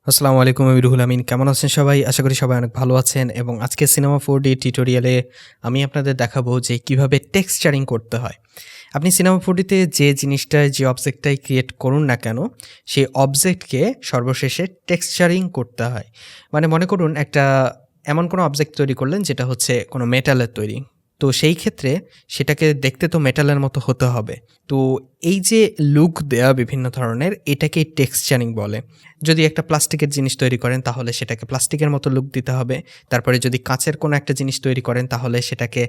আসসালামু আলাইকুম, আমি রুহুল আমিন। কেমন আছেন সবাই? আশা করি সবাই অনেক ভালো আছেন এবং আজকে সিনেমা 4D টিউটোরিয়ালে আমি আপনাদের দেখাবো যে কিভাবে টেক্সচারিং করতে হয়। আপনি সিনেমা 4D তে যে জিনিসটায় যে অবজেক্টটাই ক্রিয়েট করুন না কেন, সেই অবজেক্টকে সর্বশেষে টেক্সচারিং করতে হয়। মানে মনে করুন একটা এমন কোনো অবজেক্ট তৈরি করলেন যেটা হচ্ছে কোনো মেটালের তৈরি। তো সেই ক্ষেত্রে সেটাকে দেখতে তো মেটালের মতো হতে হবে। তো এই যে লুক দেয়া বিভিন্ন ধরনের, এটাকেই টেক্সচারিং বলে। যদি একটা প্লাস্টিকের জিনিস তৈরি করেন তাহলে সেটাকে প্লাস্টিকের মতো লুক দিতে হবে। তারপরে যদি কাঁচের কোনো একটা জিনিস তৈরি করেন তাহলে সেটাকে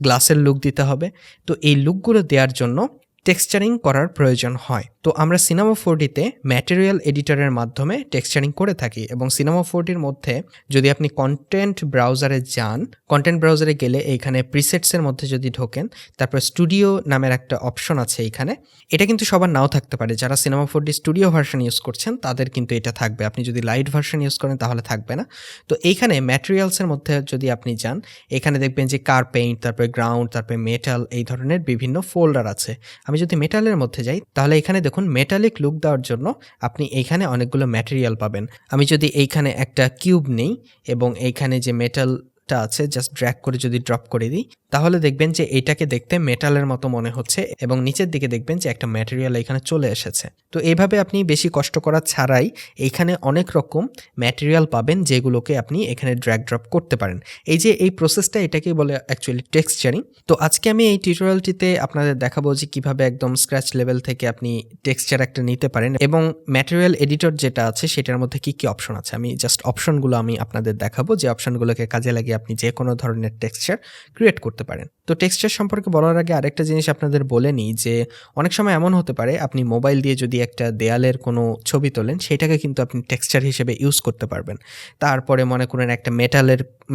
গ্লাসের লুক দিতে হবে। তো এই লুকগুলো দেওয়ার জন্য টেক্সচারিং করার প্রয়োজন হয়। তো আমরা সিনেমা 4D-তে ম্যাটেরিয়াল এডিটরের মাধ্যমে টেক্সচারিং করে থাকি এবং সিনেমা 4D-র মধ্যে যদি আপনি কন্টেন্ট ব্রাউজারে যান, কন্টেন্ট ব্রাউজারে গেলে এইখানে প্রিসেটসের মধ্যে যদি ঢোকেন, তারপর স্টুডিও নামের একটা অপশন আছে এইখানে। এটা কিন্তু সবার নাও থাকতে পারে। যারা cinema 4D studio version use করছেন তাদের কিন্তু এটা থাকবে। আপনি যদি লাইট ভার্সন ইউজ করেন তাহলে থাকবে না। তো এইখানে ম্যাটেরিয়ালসের মধ্যে যদি আপনি যান, এখানে দেখবেন যে কার পেইন্ট, তারপরে গ্রাউন্ড, তারপরে মেটাল, এই ধরনের বিভিন্ন ফোল্ডার আছে। আমি যদি মেটালের মধ্যে যাই তাহলে এখানে দেখুন মেটালিক লুক দেওয়ার জন্য আপনি এইখানে অনেকগুলো ম্যাটেরিয়াল পাবেন। আমি যদি এইখানে একটা কিউব নেই এবং এইখানে যে মেটালটা আছে জাস্ট ড্র্যাগ করে যদি ড্রপ করে দিই, তাহলে দেখবেন যে এইটাকে দেখতে মেটালের মতো মনে হচ্ছে এবং নিচের দিকে দেখবেন যে একটা ম্যাটেরিয়াল এখানে চলে এসেছে। তো এইভাবে আপনি বেশি কষ্ট করা ছাড়াই এইখানে অনেক রকম ম্যাটেরিয়াল পাবেন যেগুলোকে আপনি এখানে ড্র্যাগ ড্রপ করতে পারেন। এই যে এই প্রসেসটা, এটাকেই বলে অ্যাকচুয়ালি টেক্সচারিং। তো আজকে আমি এই টিউটোরিয়ালটিতে আপনাদের দেখাবো যে কিভাবে একদম স্ক্র্যাচ লেভেল থেকে আপনি টেক্সচার একটা নিতে পারেন এবং ম্যাটেরিয়াল এডিটর যেটা আছে সেটার মধ্যে কি কি অপশন আছে। আমি জাস্ট অপশনগুলো আমি আপনাদের দেখাবো, যে অপশনগুলোকে কাজে লাগিয়ে আপনি যে কোনো ধরনের টেক্সচার ক্রিয়েট করতে পারেন। তো টেক্সচার সম্পর্কে বলার আগে আরেকটা জিনিস আপনাদের বলে নিই যে অনেক সময় এমন হতে পারে আপনি মোবাইল দিয়ে যদি একটা দেয়ালের কোনো ছবি তোলেন, সেটাকে কিন্তু আপনি টেক্সচার হিসেবে ইউজ করতে পারবেন। তারপরে মনে করেন একটা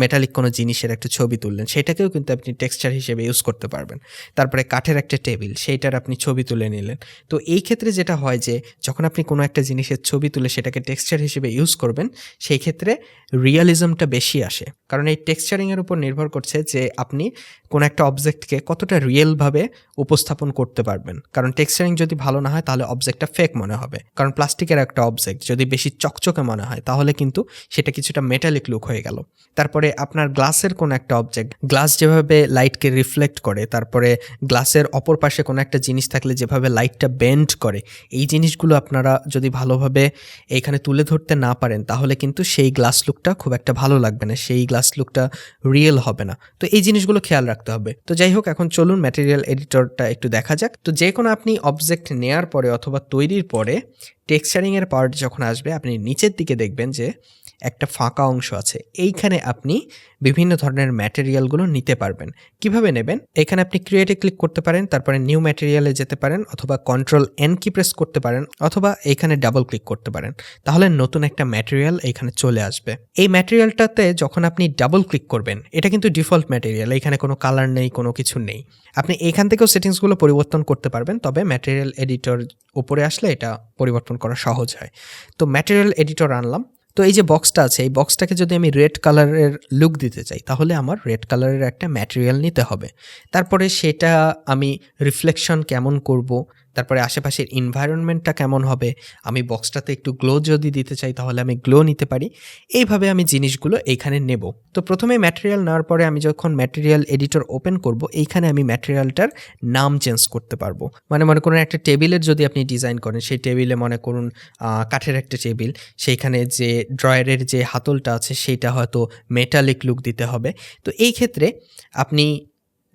মেটালিক কোনো জিনিসের একটা ছবি তুললেন, সেটাকেও কিন্তু আপনি টেক্সচার হিসেবে ইউজ করতে পারবেন। তারপরে কাঠের একটা টেবিল, সেইটার আপনি ছবি তুলে নিলেন। তো এই ক্ষেত্রে যেটা হয় যে যখন আপনি কোনো একটা জিনিসের ছবি তুলে সেটাকে টেক্সচার হিসেবে ইউজ করবেন, সেই ক্ষেত্রে রিয়ালিজমটা বেশি আসে। কারণ এই টেক্সচারিংয়ের উপর নির্ভর করছে যে আপনি কোনো একটা অবজেক্টকে কতটা রিয়েলভাবে উপস্থাপন করতে পারবেন। কারণ টেক্সচারিং যদি ভালো না হয় তাহলে অবজেক্টটা ফেক মনে হবে। কারণ প্লাস্টিকের একটা অবজেক্ট যদি বেশি চকচকে মনে হয় তাহলে কিন্তু সেটা কিছুটা মেটালিক লুক হয়ে গেল। তারপরে আপনার গ্লাসের কোনো একটা অবজেক্ট, গ্লাস যেভাবে লাইটকে রিফ্লেক্ট করে, তারপরে গ্লাসের অপর পাশে কোনো একটা জিনিস থাকলে যেভাবে লাইটটা বেন্ড করে, এই জিনিসগুলো আপনারা যদি ভালোভাবে এইখানে তুলে ধরতে না পারেন তাহলে কিন্তু সেই গ্লাস লুকটা খুব একটা ভালো লাগবে না, সেই গ্লাস লুকটা রিয়েল হবে না। তো এই জিনিসগুলো খেয়াল রাখতে হবে। তো যাই হোক, এখন চলুন ম্যাটেরিয়াল এডিটরটা একটু দেখা যাক। তো যে কোনো আপনি অবজেক্ট নেয়ার পরে অথবা তৈরির পরে টেক্সচারিংয়ের পার্ট যখন আসবে, আপনি নিচের দিকে দেখবেন যে একটা ফাঁকা অংশ আছে। এইখানে আপনি বিভিন্ন ধরনের ম্যাটেরিয়ালগুলো নিতে পারবেন। কিভাবে নেবেন? এখানে আপনি ক্রিয়েটে ক্লিক করতে পারেন, তারপরে নিউ ম্যাটেরিয়ালে যেতে পারেন, অথবা কন্ট্রোল এন কি প্রেস করতে পারেন, অথবা এখানে ডাবল ক্লিক করতে পারেন। তাহলে নতুন একটা ম্যাটেরিয়াল এখানে চলে আসবে। এই ম্যাটেরিয়ালটাতে যখন আপনি ডাবল ক্লিক করবেন, এটা কিন্তু ডিফল্ট ম্যাটেরিয়াল, এখানে কোনো কালার নেই, কোনো কিছু নেই। আপনি এখান থেকেও সেটিংসগুলো পরিবর্তন করতে পারবেন, তবে ম্যাটেরিয়াল এডিটর উপরে আসলে এটা পরিবর্তন করা সহজ হয়। তো ম্যাটেরিয়াল এডিটর আনলাম। তো এই যে বক্সটা আছে, এই বক্সটাকে যদি আমি রেড কালারের লুক দিতে চাই তাহলে আমার রেড কালারের একটা ম্যাটেরিয়াল নিতে হবে। তারপরে সেটা আমি রিফ্লেকশন কেমন করব, তারপরে আশেপাশের এনভায়রনমেন্টটা কেমন হবে, আমি বক্সটাতে একটু গ্লো যদি দিতে চাই তাহলে আমি গ্লো নিতে পারি। এইভাবে আমি জিনিসগুলো এইখানে নেব। তো প্রথমে ম্যাটেরিয়াল নেওয়ার পরে আমি যখন ম্যাটেরিয়াল এডিটর ওপেন করব, এইখানে আমি ম্যাটেরিয়ালটার নাম চেঞ্জ করতে পারবো। মানে মনে করুন একটা টেবিলের যদি আপনি ডিজাইন করেন, সেই টেবিলে মনে করুন কাঠের একটা টেবিল, সেইখানে যে ড্রয়ারের যে হাতলটা আছে সেইটা হয়তো মেটালিক লুক দিতে হবে। তো এই ক্ষেত্রে আপনি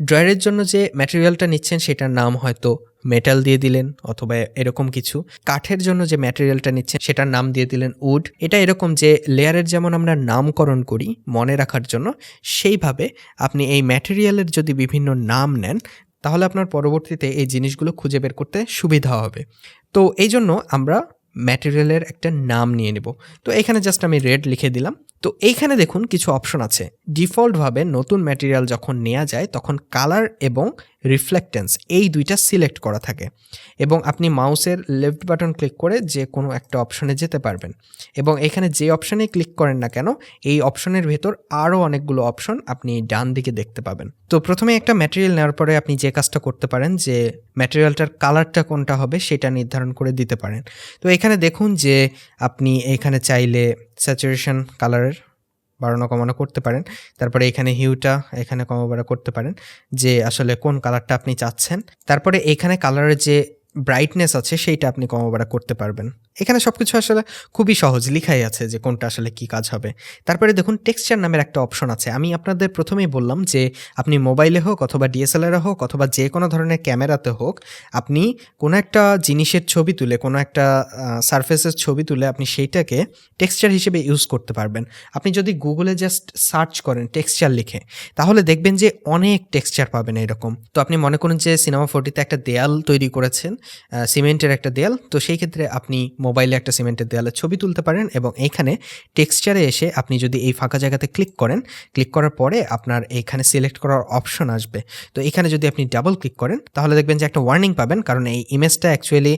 ড্রয়ারের জন্য যে ম্যাটেরিয়ালটা নিচ্ছেন সেটার নাম হয়তো মেটাল দিয়ে দিলেন, অথবা এরকম কিছু। কাঠের জন্য যে ম্যাটেরিয়ালটা নিচ্ছেন সেটার নাম দিয়ে দিলেন উড। এটা এরকম যে লেয়ারের যেমন আমরা নামকরণ করি মনে রাখার জন্য, সেইভাবে আপনি এই ম্যাটেরিয়ালের যদি বিভিন্ন নাম নেন তাহলে আপনার পরবর্তীতে এই জিনিসগুলো খুঁজে বের করতে সুবিধা হবে। তো এই জন্য আমরা ম্যাটেরিয়ালের একটা নাম নিয়ে নেব। তো এখানে জাস্ট আমি রেড লিখে দিলাম। তো এইখানে দেখুন কিছু অপশন আছে। ডিফল্টভাবে নতুন ম্যাটেরিয়াল যখন নেওয়া যায় তখন কালার এবং রিফ্লেক্টেন্স, এই দুইটা সিলেক্ট করা থাকে এবং আপনি মাউসের লেফট বাটন ক্লিক করে যে কোনো একটা অপশনে যেতে পারবেন এবং এখানে যে অপশনে ক্লিক করেন না কেন এই অপশনের ভেতর আরও অনেকগুলো অপশন আপনি ডান দিকে দেখতে পাবেন। তো প্রথমে একটা ম্যাটেরিয়াল নেওয়ার পরে আপনি যে কাজটা করতে পারেন যে ম্যাটেরিয়ালটার কালারটা কোনটা হবে সেটা নির্ধারণ করে দিতে পারেন। তো এখানে দেখুন যে আপনি এখানে চাইলে স্যাচুরেশন কালারের বাড়ানো কমানো করতে পারেন, তারপরে এখানে হিউটা এখানে কমাবাড়া করতে পারেন যে আসলে কোন কালারটা আপনি চাচ্ছেন, তারপরে এখানে কালারের যে ব্রাইটনেস আছে সেইটা আপনি কমাবাড়া করতে পারবেন। এখানে সব কিছু আসলে খুবই সহজ, লিখাই আছে যে কোনটা আসলে কী কাজ হবে। তারপরে দেখুন টেক্সচার নামের একটা অপশন আছে। আমি আপনাদের প্রথমেই বললাম যে আপনি মোবাইলে হোক অথবা ডিএসএলআরে হোক অথবা যে কোনো ধরনের ক্যামেরাতে হোক আপনি কোনো একটা জিনিসের ছবি তুলে, কোনো একটা সারফেসের ছবি তুলে আপনি সেইটাকে টেক্সচার হিসেবে ইউজ করতে পারবেন। আপনি যদি গুগলে জাস্ট সার্চ করেন টেক্সচার লিখে তাহলে দেখবেন যে অনেক টেক্সচার পাবেন এরকম। তো আপনি মনে করুন যে সিনেমা 4Dতে একটা দেয়াল তৈরি করেছেন, সিমেন্টের একটা দেয়াল, তো সেই ক্ষেত্রে আপনি মোবাইলে একটা সিমেন্টের দেয়ালের ছবি তুলতে পারেন এবং এইখানে টেক্সচারে এসে আপনি যদি এই ফাঁকা জায়গাতে ক্লিক করেন, ক্লিক করার পরে আপনার এইখানে সিলেক্ট করার অপশন আসবে। তো এখানে যদি আপনি ডাবল ক্লিক করেন তাহলে দেখবেন যে একটা ওয়ার্নিং পাবেন, কারণ এই ইমেজটা অ্যাকচুয়ালি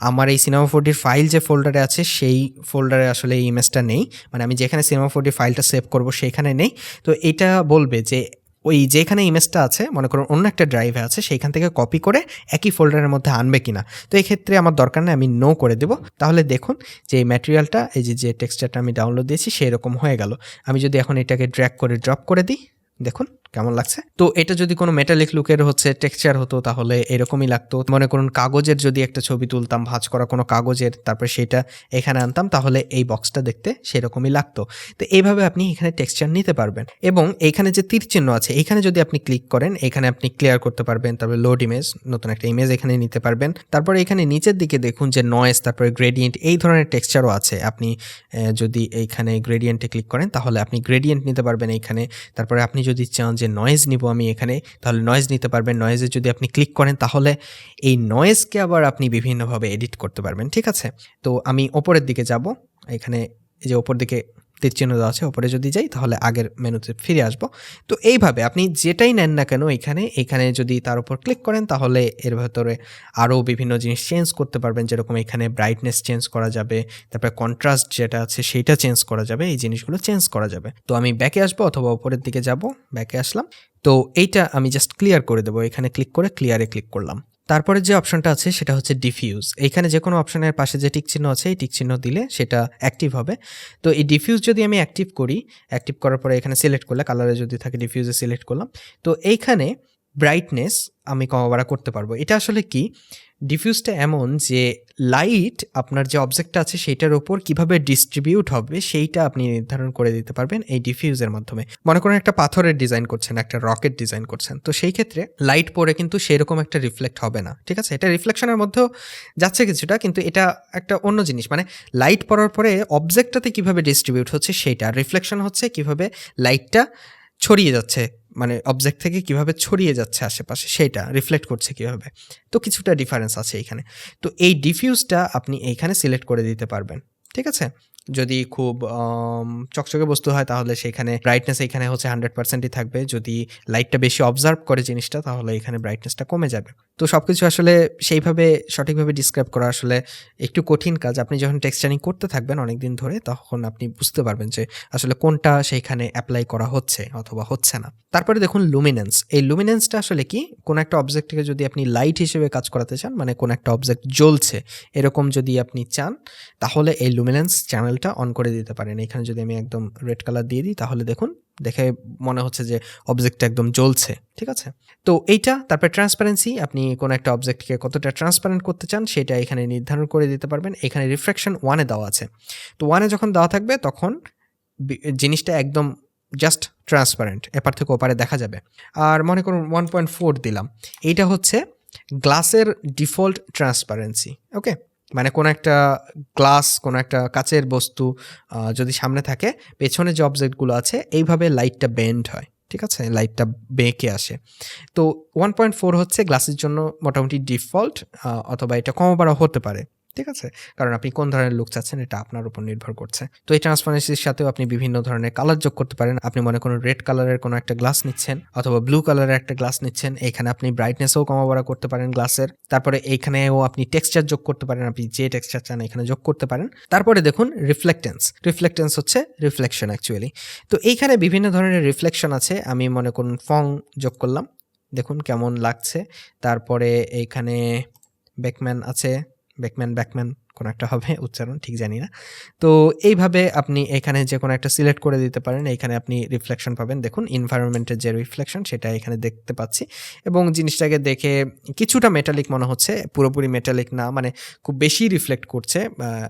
আমার এই সিনেমা 4Dর ফাইল যে ফোল্ডারে আছে সেই ফোল্ডারে আসলে এই ইমেজটা নেই, মানে আমি যেখানে সিনেমা 4D ফাইলটা সেভ করব সেইখানে নেই। তো এটা বলবে যে ওই যেখানে ইমেজটা আছে মনে করুন অন্য একটা ড্রাইভে আছে সেইখান থেকে কপি করে একই ফোল্ডারের মধ্যে আনবে কিনা। তো এই ক্ষেত্রে আমার দরকার নেই, আমি নো করে দেব। তাহলে দেখুন যে এই ম্যাটেরিয়ালটা এই যে টেক্সচারটা আমি ডাউনলোড দিয়েছি সেই রকম হয়ে গেল। আমি যদি এখন এটাকে ড্র্যাগ করে ড্রপ করে দিই দেখুন কেমন লাগছে। তো এটা যদি কোনো মেটালিক লুকের হচ্ছে টেক্সচার হতো তাহলে এরকমই লাগতো। মনে করুন কাগজের যদি একটা ছবি তুলতাম, ভাঁজ করা কোনো কাগজের, তারপর সেটা এখানে আনতাম তাহলে এই বক্সটা দেখতে সেরকমই লাগতো। তো এইভাবে আপনি এখানে টেক্সচার নিতে পারবেন এবং এইখানে যে তীর চিহ্ন আছে এইখানে যদি আপনি ক্লিক করেন এখানে আপনি ক্লিয়ার করতে পারবেন, তারপরে লোড ইমেজ, নতুন একটা ইমেজ এখানে নিতে পারবেন। তারপরে এখানে নিচের দিকে দেখুন যে নয়েজ, তারপরে গ্রেডিয়েন্ট, এই ধরনের টেক্সচারও আছে। আপনি যদি এইখানে গ্রেডিয়েন্টে ক্লিক করেন তাহলে আপনি গ্রেডিয়েন্ট নিতে পারবেন এইখানে। তারপরে আপনি যদি চান যে নয়েজ নিব আমি এখানে তাহলে নয়েজ নিতে পারবেন। নয়েজে যদি আপনি ক্লিক করেন তাহলে এই নয়েজকে আবার আপনি বিভিন্নভাবে এডিট করতে পারবেন, ঠিক আছে। তো আমি ওপরের দিকে যাব, এখানে এই যে ওপর দিকে তীর চিহ্ন দেওয়া আছে, ওপরে যদি যাই তাহলে আগের মেনুতে ফিরে আসব। তো এইভাবে আপনি যেটাই নেন না কেন এখানে যদি তার উপর ক্লিক করেন তাহলে এর ভেতরে আরও বিভিন্ন জিনিস চেঞ্জ করতে পারবেন, যেরকম এখানে ব্রাইটনেস চেঞ্জ করা যাবে, তারপরে কন্ট্রাস্ট যেটা আছে সেইটা চেঞ্জ করা যাবে, এই জিনিসগুলো চেঞ্জ করা যাবে। তো আমি ব্যাকে আসবো অথবা ওপরের দিকে যাব, ব্যাকে আসলাম। তো এইটা আমি জাস্ট ক্লিয়ার করে দেবো, এখানে ক্লিক করে ক্লিয়ারে ক্লিক করলাম। তারপরে যে অপশনটা আছে সেটা হচ্ছে ডিফিউজ। এইখানে যে কোনো অপশনের পাশে যে টিক চিহ্ন আছে এই টিক চিহ্ন দিলে সেটা অ্যাক্টিভ হবে। তো এই ডিফিউজ যদি আমি অ্যাক্টিভ করি, অ্যাক্টিভ করার পরে এখানে সিলেক্ট করলে কালারে যদি থাকে ডিফিউজে সিলেক্ট করলাম, তো এইখানে ব্রাইটনেস আমি কমাবাড়া করতে পারবো। এটা আসলে কি, ডিফিউজটা এমন যে লাইট আপনার যে অবজেক্টটা আছে সেইটার ওপর কিভাবে ডিস্ট্রিবিউট হবে সেইটা আপনি নির্ধারণ করে দিতে পারবেন এই ডিফিউজের মাধ্যমে। মনে করেন একটা পাথরের ডিজাইন করছেন, একটা রকেট ডিজাইন করছেন, তো সেই ক্ষেত্রে লাইট পরে কিন্তু সেরকম একটা রিফ্লেক্ট হবে না, ঠিক আছে। এটা রিফ্লেকশনের মধ্যেও যাচ্ছে কিছুটা, কিন্তু এটা একটা অন্য জিনিস। মানে লাইট পড়ার পরে অবজেক্টটাতে কিভাবে ডিস্ট্রিবিউট হচ্ছে সেইটা, রিফ্লেকশন হচ্ছে কিভাবে লাইটটা ছড়িয়ে যাচ্ছে, মানে অবজেক্ট থেকে কিভাবে ছড়িয়ে যাচ্ছে আশেপাশে সেইটা রিফ্লেক্ট করছে কিভাবে। তো কিছুটা ডিফারেন্স আছে এইখানে। তো এই ডিফিউজটা আপনি এইখানে সিলেক্ট করে দিতে পারবেন, ঠিক আছে। যদি খুব চকচকে বস্তু হয় তাহলে সেখানে ব্রাইটনেস এখানে হচ্ছে 100%ই থাকবে। যদি লাইটটা বেশি অবজার্ভ করে জিনিসটা তাহলে এখানে ব্রাইটনেসটা কমে যাবে। তো সব কিছু আসলে সেইভাবে সঠিকভাবে ডিসক্রাইব করা আসলে একটু কঠিন কাজ। আপনি যখন টেক্সচারিং করতে থাকবেন অনেক দিন ধরে তখন আপনি বুঝতে পারবেন যে আসলে কোনটা সেইখানে অ্যাপ্লাই করা হচ্ছে অথবা হচ্ছে না। তারপরে দেখুন লুমিনেন্স। এই লুমিনেন্সটা আসলে কি, কোনো একটা অবজেক্টকে যদি আপনি লাইট হিসেবে কাজ করাতে চান, মানে কোনো একটা অবজেক্ট জ্বলছে এরকম যদি আপনি চান তাহলে এই লুমিনেন্স চ্যানেলটা অন করে দিতে পারেন। এখানে যদি আমি একদম রেড কালার দিয়ে দিই তাহলে দেখুন দেখে মনে হচ্ছে যে অবজেক্টটা একদম জ্বলছে, ঠিক আছে। তো এইটা। তারপরে ট্রান্সপারেন্সি, আপনি কোনো একটা অবজেক্টকে কতটা ট্রান্সপারেন্ট করতে চান সেটা এখানে নির্ধারণ করে দিতে পারবেন। এখানে রিফ্র্যাকশন 1-এ দেওয়া আছে। তো 1-এ যখন দেওয়া থাকবে তখন জিনিসটা একদম জাস্ট ট্রান্সপারেন্ট, এপার থেকে ওপারে দেখা যাবে। আর মনে করুন 1.4 দিলাম, এইটা হচ্ছে গ্লাসের ডিফল্ট ট্রান্সপারেন্সি, ওকে। মানে কোনো একটা গ্লাস, কোনো একটা কাচের বস্তু যদি সামনে থাকে, পেছনে যে অবজেক্টগুলো আছে এইভাবে লাইটটা বেন্ড হয়, ঠিক আছে, লাইটটা বেঁকে আসে। তো 1.4 হচ্ছে গ্লাসের জন্য মোটামুটি ডিফল্ট, অথবা এটা কম বাড়া হতে পারে, ঠিক আছে? কারণ আপনি কোন ধরনের লুক চাচ্ছেন এটা আপনার উপর নির্ভর করছে। তো এই ট্রান্সপারেন্সির সাথেও আপনি বিভিন্ন ধরনের কালার যোগ করতে পারেন। আপনি মনে করুন রেড কালারের কোনো একটা গ্লাস নিচ্ছেন অথবা ব্লু কালারের একটা গ্লাস নিচ্ছেন। এখানে আপনি ব্রাইটনেসও কমা-বাড়া করতে পারেন গ্লাসের। তারপরে এইখানেও আপনি টেক্সচার যোগ করতে পারেন। আপনি যে টেক্সচার চান এখানে যোগ করতে পারেন। তারপরে দেখুন রিফ্লেক্টেন্স। রিফ্লেক্টেন্স হচ্ছে রিফ্লেকশন অ্যাকচুয়ালি। তো এইখানে বিভিন্ন ধরনের রিফ্লেকশন আছে। আমি মনে করুন ফং যোগ করলাম। দেখুন কেমন লাগছে। তারপরে এইখানে ব্যাকম্যান আছে। ব্যাকম্যান কোনো একটা হবে উচ্চারণ ঠিক জানি না। তো এইভাবে আপনি এখানে যে কোনো একটা সিলেক্ট করে দিতে পারেন। এইখানে আপনি রিফ্লেকশন পাবেন। দেখুন এনভায়রনমেন্টের যে রিফ্লেকশন সেটা এখানে দেখতে পাচ্ছি এবং জিনিসটাকে দেখে কিছুটা মেটালিক মনে হচ্ছে, পুরোপুরি মেটালিক না, মানে খুব বেশি রিফ্লেক্ট করছে।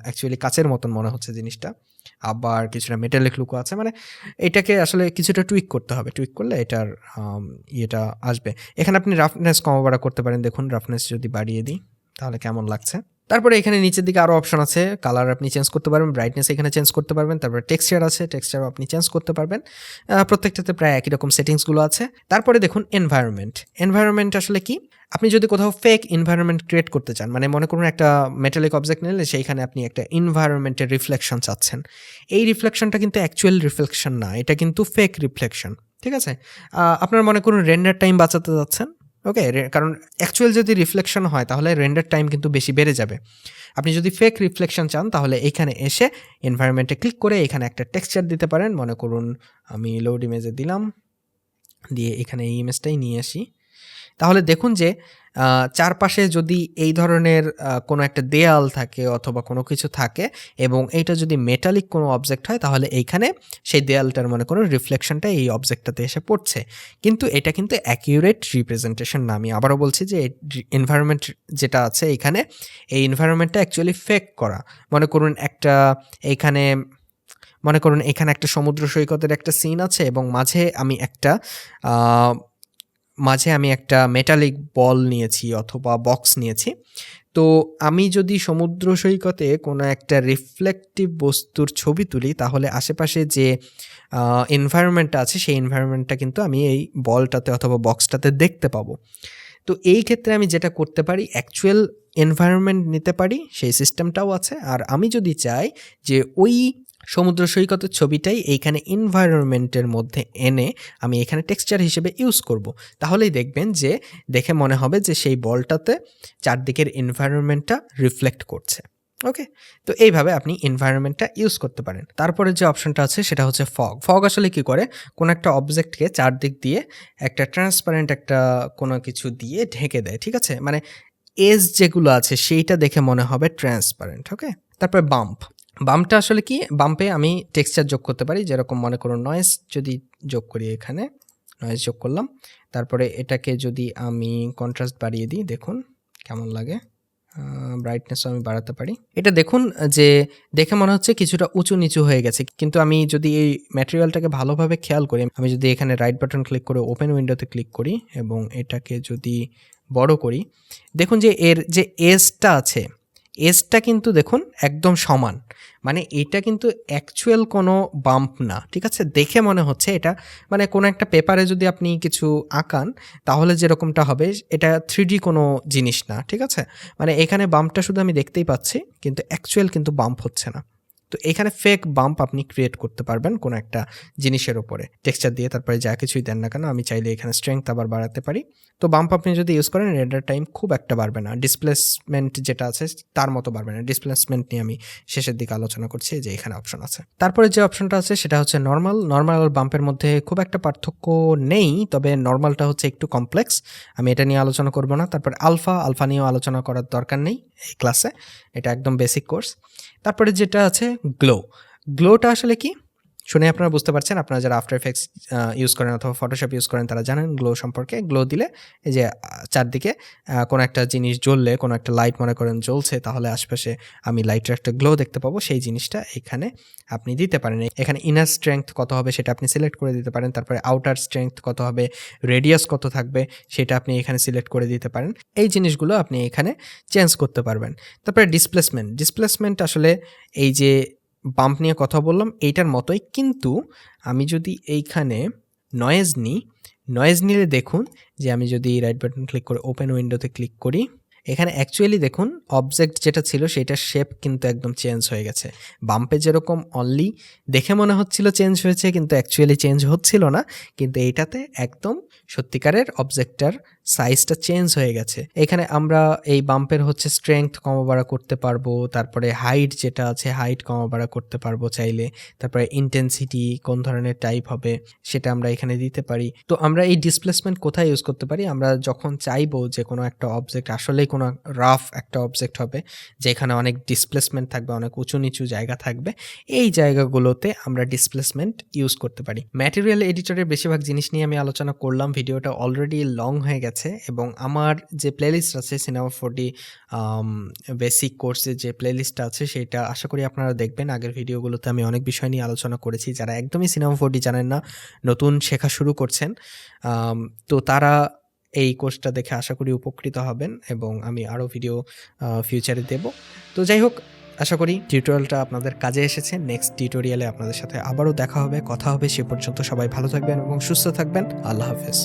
অ্যাকচুয়ালি কাচের মতন মনে হচ্ছে জিনিসটা। আবার কিছুটা মেটালিক লুকও আছে। মানে এটাকে আসলে কিছুটা টুইক করতে হবে। টুইক করলে এটার ইয়েটা আসবে। এখানে আপনি রাফনেস কমা-বাড়া করতে পারেন। দেখুন রাফনেস যদি বাড়িয়ে দিই তাহলে কেমন লাগছে। তারপরে এখানে নিচের দিকে আরও অপশন আছে। কালার আপনি চেঞ্জ করতে পারবেন, ব্রাইটনেস এখানে চেঞ্জ করতে পারবেন, তারপরে টেক্সচার আছে, টেক্সচারও আপনি চেঞ্জ করতে পারবেন। প্রত্যেকটাতে প্রায় একই রকম সেটিংসগুলো আছে। তারপরে দেখুন এনভায়রনমেন্ট আসলে কি? আপনি যদি কোথাও ফেক এনভায়রনমেন্ট ক্রিয়েট করতে চান, মানে মনে করুন একটা মেটালিক অবজেক্ট নিলে সেইখানে আপনি একটা এনভায়রনমেন্টের রিফ্লেকশন চাচ্ছেন। এই রিফ্লেকশনটা কিন্তু অ্যাকচুয়াল রিফ্লেকশন না, এটা কিন্তু ফেক রিফ্লেকশন। ঠিক আছে? আপনারা মনে করুন রেন্ডার টাইম বাঁচাতে যাচ্ছেন। ওকে, কারণ অ্যাকচুয়াল যদি রিফ্লেকশন হয় তাহলে রেন্ডার টাইম কিন্তু বেশি বেড়ে যাবে। আপনি যদি ফেক রিফ্লেকশন চান তাহলে এখানে এসে এনভায়রনমেন্টে ক্লিক করে এখানে একটা টেক্সচার দিতে পারেন। মনে করুন আমি লোড ইমেজে দিলাম, দিয়ে এখানে এই ইমেজটাই নিয়ে আসি। তাহলে দেখুন যে চারপাশে যদি এই ধরনের কোনো একটা দেয়াল থাকে অথবা কোনো কিছু থাকে এবং এইটা যদি মেটালিক কোনো অবজেক্ট হয় তাহলে এইখানে সেই দেয়ালটার মনে করুন রিফ্লেকশনটা এই অবজেক্টটাতে এসে পড়ছে। কিন্তু এটা কিন্তু অ্যাকিউরেট রিপ্রেজেন্টেশন না। আমি আবারও বলছি যে এনভায়রনমেন্ট যেটা আছে এইখানে, এই এনভায়রনমেন্টটা অ্যাকচুয়ালি ফেক করা। মনে করুন এখানে একটা সমুদ্র সৈকতের একটা সিন আছে এবং মাঝে আমি একটা মেটালিক বল নিয়েছি অথবা বক্স নিয়েছি। তো আমি যদি সমুদ্র সৈকতে কোনো একটা রিফ্লেকটিভ বস্তুর ছবি তুলি তাহলে আশেপাশে যে এনভায়রনমেন্টটা আছে সেই এনভায়রনমেন্টটা কিন্তু আমি এই বলটাতে অথবা বক্সটাতে দেখতে পাবো। তো এই ক্ষেত্রে আমি যেটা করতে পারি, অ্যাকচুয়াল এনভায়রনমেন্ট নিতে পারি, সেই সিস্টেমটাও আছে। আর আমি যদি চাই যে ওই সমুদ্র সৈকতের ছবিটাই এইখানে এনভায়রনমেন্টের মধ্যে এনে আমি এখানে টেক্সচার হিসেবে ইউজ করব, তাহলেই দেখবেন যে দেখে মনে হবে যে সেই বলটাতে চারদিকের এনভায়রনমেন্টটা রিফ্লেক্ট করছে। ওকে, তো এইভাবে আপনি এনভায়রনমেন্টটা ইউজ করতে পারেন। তারপরে যে অপশনটা আছে সেটা হচ্ছে ফগ আসলে কি করে, কোনো একটা অবজেক্টকে চারদিক দিয়ে একটা ট্রান্সপারেন্ট একটা কোনো কিছু দিয়ে ঢেকে দেয়। ঠিক আছে, মানে এজ যেগুলো আছে সেইটা দেখে মনে হবে ট্রান্সপারেন্ট। ওকে, তারপরে বাম্পটা আসলে কি, বাম্পে আমি টেক্সচার যোগ করতে পারি। যেরকম মনে করুন নয়েজ যদি যোগ করি, এখানে নয়েজ যোগ করলাম, তারপরে এটাকে যদি আমি কন্ট্রাস্ট বাড়িয়ে দিই দেখুন কেমন লাগে। ব্রাইটনেসও আমি বাড়াতে পারি। এটা দেখুন যে দেখে মনে হচ্ছে কিছুটা উঁচু নিচু হয়ে গেছে, কিন্তু আমি যদি এই ম্যাটেরিয়ালটাকে ভালোভাবে খেয়াল করি, আমি যদি এখানে রাইট বাটন ক্লিক করে ওপেন উইন্ডোতে ক্লিক করি এবং এটাকে যদি বড় করি, দেখুন যে এর যে এজটা আছে, এজটা কিন্তু দেখুন একদম সমান। মানে এটা কিন্তু অ্যাকচুয়াল কোনো বাম্প না। ঠিক আছে, দেখে মনে হচ্ছে এটা, মানে কোনো একটা পেপারে যদি আপনি কিছু আঁকান তাহলে যেরকমটা হবে এটা 3D কোনো জিনিস না। ঠিক আছে, মানে এখানে বাম্পটা শুধু আমি দেখতেই পাচ্ছি কিন্তু অ্যাকচুয়াল কিন্তু বাম্প হচ্ছে না। তো এখানে ফেক বাম্প আপনি ক্রিয়েট করতে পারবেন কোনো একটা জিনিসের ওপরে টেক্সচার দিয়ে। তারপরে যা কিছুই দেন না কেন, আমি চাইলে এখানে স্ট্রেংথ আবার বাড়াতে পারি। তো বাম্প আপনি যদি ইউজ করেন রেন্ডার টাইম খুব একটা বাড়বে না, ডিসপ্লেসমেন্ট যেটা আছে তার মতো বাড়বে না। ডিসপ্লেসমেন্ট নিয়ে আমি শেষের দিকে আলোচনা করছি, যে এখানে অপশন আছে। তারপরে যে অপশনটা আছে সেটা হচ্ছে নর্মাল আর বাম্পের মধ্যে খুব একটা পার্থক্য নেই, তবে নর্মালটা হচ্ছে একটু কমপ্লেক্স, আমি এটা নিয়ে আলোচনা করব না। তারপরে আলফা নিয়েও আলোচনা করার দরকার নেই এই ক্লাসে, এটা একদম বেসিক কোর্স। তারপরে যেটা আছে গ্লোটা আসলে কি শুনে আপনারা বুঝতে পারছেন, আপনারা যারা আফটার এফেক্টস ইউজ করেন অথবা ফটোশপ ইউজ করেন তারা জানেন গ্লো সম্পর্কে। গ্লো দিলে এই যে চারদিকে কোনো একটা জিনিস জ্বললে, কোনো একটা লাইট মনে করেন জ্বলছে, তাহলে আশপাশে আমি লাইটের একটা গ্লো দেখতে পাবো, সেই জিনিসটা এখানে আপনি দিতে পারেন। এখানে ইনার স্ট্রেংথ কত হবে সেটা আপনি সিলেক্ট করে দিতে পারেন। তারপরে আউটার স্ট্রেংথ কত হবে, রেডিয়াস কত থাকবে সেটা আপনি এখানে সিলেক্ট করে দিতে পারেন। এই জিনিসগুলো আপনি এখানে চেঞ্জ করতে পারবেন। তারপরে ডিসপ্লেসমেন্ট আসলে এই যে বাম্প নিয়ে কথা বললাম এইটার মতোই, কিন্তু আমি যদি এইখানে নয়েজ নিলে দেখুন যে আমি যদি রাইট বাটন ক্লিক করে ওপেন উইন্ডোতে ক্লিক করি, এখানে অ্যাকচুয়ালি দেখুন অবজেক্ট যেটা ছিল সেটার শেপ কিন্তু একদম চেঞ্জ হয়ে গেছে। বাম্পে যেরকম অনলি দেখে মনে হচ্ছিল চেঞ্জ হয়েছে কিন্তু অ্যাকচুয়ালি চেঞ্জ হচ্ছিল না, কিন্তু এইটাতে একদম সত্যিকারের অবজেক্টটার সাইজটা চেঞ্জ হয়ে গেছে। এখানে আমরা এই বাম্পের হচ্ছে স্ট্রেংথ কমাবাড়া করতে পারবো, তারপরে হাইট যেটা আছে হাইট কমাবাড়া করতে পারবো চাইলে, তারপরে ইন্টেন্সিটি কোন ধরনের টাইপ হবে সেটা আমরা এখানে দিতে পারি। তো আমরা এই ডিসপ্লেসমেন্ট কোথায় ইউজ করতে পারি, আমরা যখন চাইবো যে কোনো একটা অবজেক্ট আসলেই কোনো রাফ একটা অবজেক্ট হবে যেখানে অনেক ডিসপ্লেসমেন্ট থাকবে, অনেক উঁচু নিচু জায়গা থাকবে, এই জায়গাগুলোতে আমরা ডিসপ্লেসমেন্ট ইউজ করতে পারি। ম্যাটেরিয়াল এডিটরের বেশিরভাগ জিনিস নিয়ে আমি আলোচনা করলাম, ভিডিওটা অলরেডি লং হয়ে গেছে এবং আমার যে প্লেলিস্ট আছে সিনেমা 4D বেসিক কোর্সের যে প্লেলিস্টটা আছে সেটা আশা করি আপনারা দেখবেন। আগের ভিডিওগুলোতে আমি অনেক বিষয় নিয়ে আলোচনা করেছি। যারা একদমই সিনেমা 4D জানেন না, নতুন শেখা শুরু করছেন, তো তারা এই কোর্সটা দেখে আশা করি উপকৃত হবেন এবং আমি আরও ভিডিও ফিউচারে দেব। তো যাই হোক, আশা করি টিউটোরিয়ালটা আপনাদের কাজে এসেছে। নেক্সট টিউটোরিয়ালে আপনাদের সাথে আবারও দেখা হবে, কথা হবে। সে পর্যন্ত সবাই ভালো থাকবেন এবং সুস্থ থাকবেন। আল্লাহ হাফেজ।